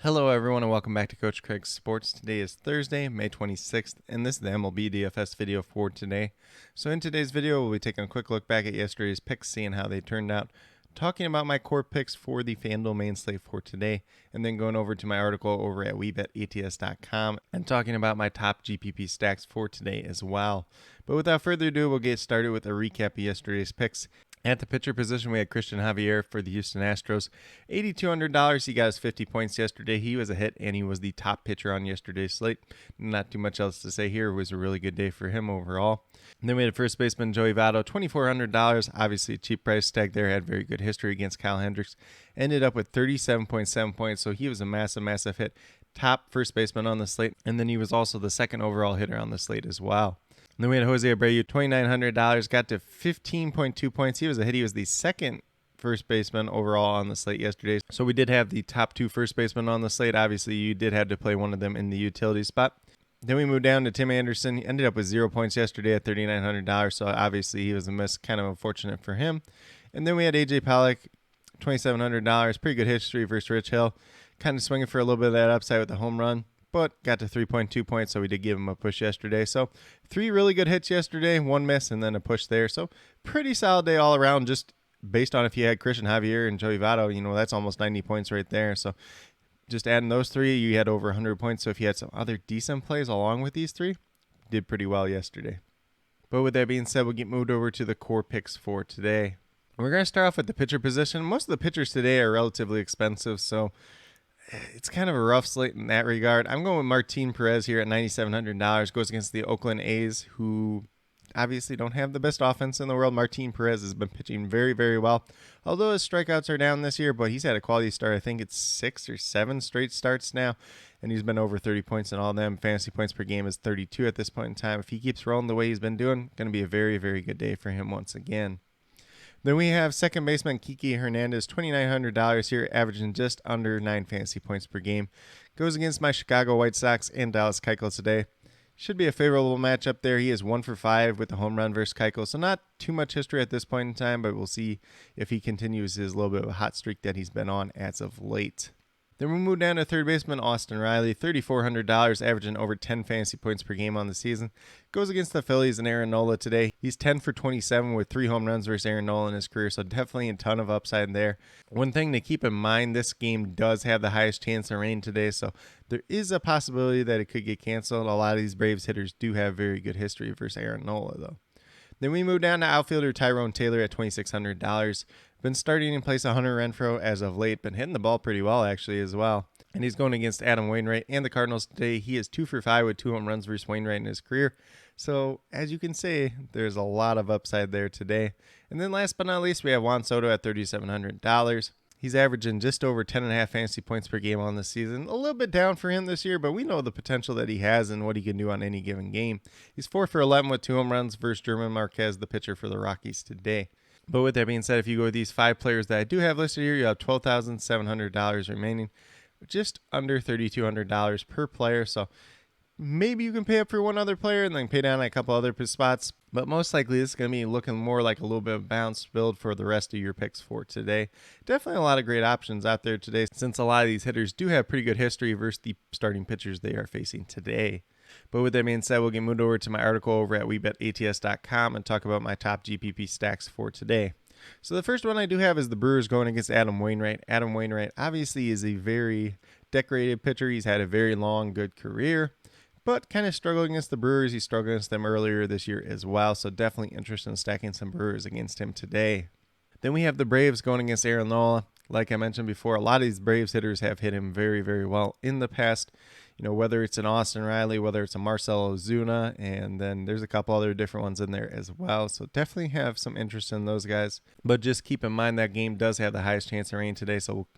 Hello, everyone, and welcome back to Coach Craig's Sports. Today is Thursday, May 26th, and this is the MLB DFS video for today. So in today's video, we'll be taking a quick look back at yesterday's picks, seeing how they turned out, talking about my core picks for the FanDuel main slate for today, and then going over to my article over at WeBetATS.com and talking about my top GPP stacks for today as well. But without further ado, we'll get started with a recap of yesterday's picks. At the pitcher position, we had Christian Javier for the Houston Astros. $8,200. He got his 50 points yesterday. He was a hit, and he was the top pitcher on yesterday's slate. Not too much else to say here. It was a really good day for him overall. And then we had first baseman Joey Votto, $2,400. Obviously, a cheap price tag there. Had very good history against Kyle Hendricks. Ended up with 37.7 points, so he was a massive hit. Top first baseman on the slate, and then he was also the second overall hitter on the slate as well. And then we had Jose Abreu, $2,900, got to 15.2 points. He was a hit. He was the second first baseman overall on the slate yesterday. So we did have the top two first basemen on the slate. Obviously, you did have to play one of them in the utility spot. Then we moved down to Tim Anderson. He ended up with 0 points yesterday at $3,900. So obviously, he was a miss. Kind of unfortunate for him. And then we had A.J. Pollock, $2,700. Pretty good history versus Rich Hill. Kind of swinging for a little bit of that upside with the home run, but got to 3.2 points, so we did give him a push yesterday. So 3 really good hits yesterday, 1 miss, and then a push there. So pretty solid day all around, just based on if you had Christian Javier and Joey Votto, that's almost 90 points right there. So just adding those 3, you had over 100 points. So if you had some other decent plays along with these 3, did pretty well yesterday. But with that being said, we'll get moved over to the core picks for today. We're going to start off with the pitcher position. Most of the pitchers today are relatively expensive, so it's kind of a rough slate in that regard. I'm going with Martin Perez here at $9,700. Goes against the Oakland A's, who obviously don't have the best offense in the world. Martin Perez has been pitching very well. Although his strikeouts are down this year, but he's had a quality start. I think it's 6 or 7 straight starts now, and he's been over 30 points in all of them. Fantasy points per game is 32 at this point in time. If he keeps rolling the way he's been doing, going to be a very good day for him once again. Then we have second baseman Kiki Hernandez, $2,900 here, averaging just under 9 fantasy points per game. Goes against my Chicago White Sox and Dallas Keuchel today. Should be a favorable matchup there. He is 1 for 5 with the home run versus Keuchel, so not too much history at this point in time, but we'll see if he continues his little bit of a hot streak that he's been on as of late. Then we move down to third baseman Austin Riley, $3,400, averaging over 10 fantasy points per game on the season. Goes against the Phillies and Aaron Nola today. He's 10 for 27 with 3 home runs versus Aaron Nola in his career, so definitely a ton of upside there. One thing to keep in mind, this game does have the highest chance of rain today, so there is a possibility that it could get canceled. A lot of these Braves hitters do have very good history versus Aaron Nola, though. Then we move down to outfielder Tyrone Taylor at $2,600. Been starting in place of Hunter Renfroe as of late. Been hitting the ball pretty well, actually, as well. And he's going against Adam Wainwright and the Cardinals today. He is 2 for 5 with 2 home runs versus Wainwright in his career. So, as you can see, there's a lot of upside there today. And then last but not least, we have Juan Soto at $3,700. He's averaging just over 10.5 fantasy points per game on the season. A little bit down for him this year, but we know the potential that he has and what he can do on any given game. He's 4 for 11 with 2 home runs versus German Marquez, the pitcher for the Rockies today. But with that being said, if you go with these 5 players that I do have listed here, you have $12,700 remaining, just under $3,200 per player. So maybe you can pay up for one other player and then pay down a couple other spots. But most likely this is going to be looking more like a little bit of balanced build for the rest of your picks for today. Definitely a lot of great options out there today, since a lot of these hitters do have pretty good history versus the starting pitchers they are facing today. But with that being said, we'll get moved over to my article over at WeBetATS.com and talk about my top GPP stacks for today. So the first one I do have is the Brewers going against Adam Wainwright. Adam Wainwright obviously is a very decorated pitcher. He's had a very long, good career, but kind of struggled against the Brewers. He struggled against them earlier this year as well, so definitely interested in stacking some Brewers against him today. Then we have the Braves going against Aaron Nola. Like I mentioned before, a lot of these Braves hitters have hit him very well in the past. Whether it's an Austin Riley, whether it's a Marcell Ozuna, and then there's a couple other different ones in there as well. So definitely have some interest in those guys. But just keep in mind that game does have the highest chance of rain today, so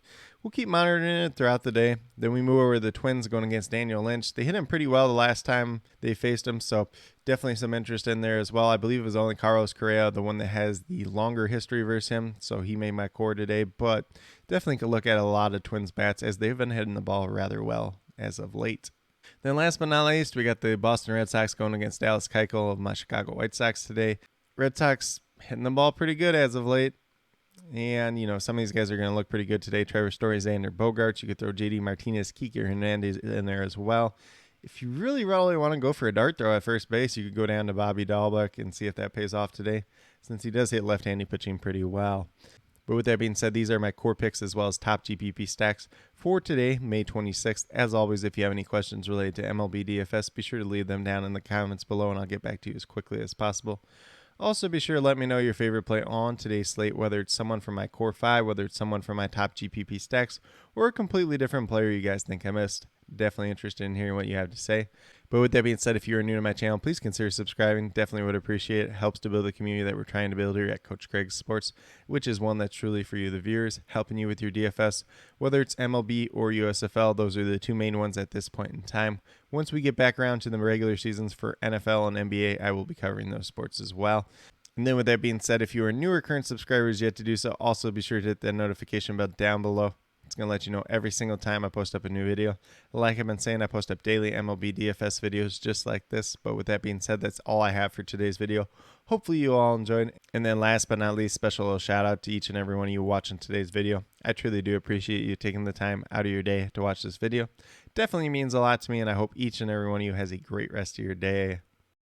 we'll keep monitoring it throughout the day. Then we move over to the Twins going against Daniel Lynch. They hit him pretty well the last time they faced him, so definitely some interest in there as well. I believe it was only Carlos Correa, the one that has the longer history versus him, so he made my core today. But definitely could look at a lot of Twins bats as they've been hitting the ball rather well as of late. Then last but not least, we got the Boston Red Sox going against Dallas Keuchel of my Chicago White Sox today. Red Sox hitting the ball pretty good as of late. And, some of these guys are going to look pretty good today. Trevor Story, Xander Bogaerts. You could throw JD Martinez, Kike Hernandez in there as well. If you really want to go for a dart throw at first base, you could go down to Bobby Dahlbeck and see if that pays off today, since he does hit left-handed pitching pretty well. But with that being said, these are my core picks as well as top GPP stacks for today, May 26th. As always, if you have any questions related to MLB DFS, be sure to leave them down in the comments below, and I'll get back to you as quickly as possible. Also, be sure to let me know your favorite play on today's slate, whether it's someone from my core 5, whether it's someone from my top GPP stacks, or a completely different player you guys think I missed. Definitely interested in hearing what you have to say. But with that being said, if you are new to my channel, please consider subscribing. Definitely would appreciate it. Helps to build the community that we're trying to build here at CoachCraigSports, which is one that's truly for you, the viewers, helping you with your DFS. Whether it's MLB or USFL, those are the two main ones at this point in time. Once we get back around to the regular seasons for NFL and NBA, I will be covering those sports as well. And then with that being said, if you are new or current subscribers yet to do so, also be sure to hit that notification bell down below. It's going to let you know every single time I post up a new video. Like I've been saying, I post up daily MLB DFS videos just like this. But with that being said, that's all I have for today's video. Hopefully you all enjoyed. And then last but not least, special little shout out to each and every one of you watching today's video. I truly do appreciate you taking the time out of your day to watch this video. Definitely means a lot to me, and I hope each and every one of you has a great rest of your day.